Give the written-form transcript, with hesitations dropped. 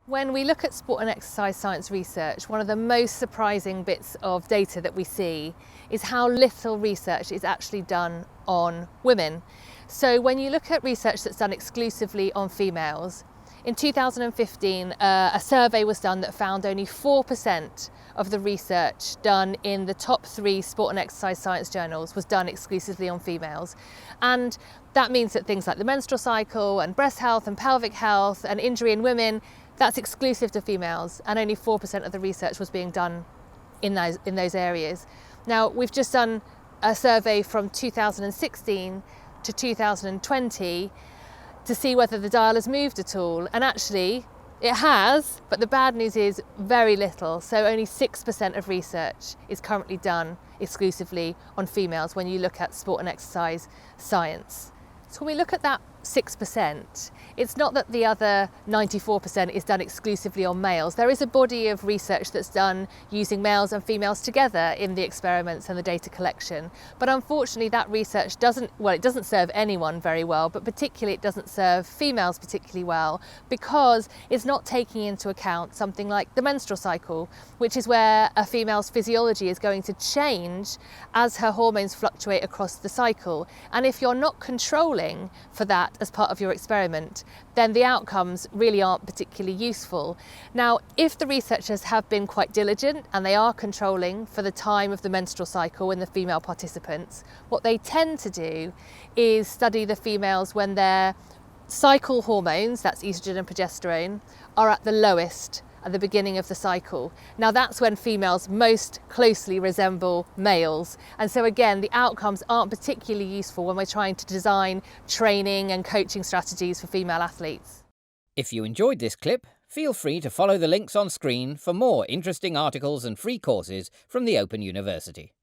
When we look at sport and exercise science research, one of the most surprising bits of data that we see is how little research is actually done on women. So when you look at research that's done exclusively on females, in 2015 a survey was done that found only 4% of the research done in the top 3 sport and exercise science journals was done exclusively on females. And that means that things like the menstrual cycle and breast health and pelvic health and injury in women, that's exclusive to females, and only 4% of the research was being done in those areas. Now, we've just done a survey from 2016 to 2020 to see whether the dial has moved at all, and actually it has, but the bad news is very little. So only 6% of research is currently done exclusively on females when you look at sport and exercise science. So when we look at that 6%, it's not that the other 94% is done exclusively on males. There is a body of research that's done using males and females together in the experiments and the data collection. But unfortunately that research doesn't serve anyone very well, but particularly it doesn't serve females particularly well, because it's not taking into account something like the menstrual cycle, which is where a female's physiology is going to change as her hormones fluctuate across the cycle. And if you're not controlling for that as part of your experiment, then the outcomes really aren't particularly useful. Now, if the researchers have been quite diligent and they are controlling for the time of the menstrual cycle in the female participants, what they tend to do is study the females when their cycle hormones, that's estrogen and progesterone, are at the lowest at the beginning of the cycle. Now that's when females most closely resemble males. And so again, the outcomes aren't particularly useful when we're trying to design training and coaching strategies for female athletes. If you enjoyed this clip, feel free to follow the links on screen for more interesting articles and free courses from the Open University.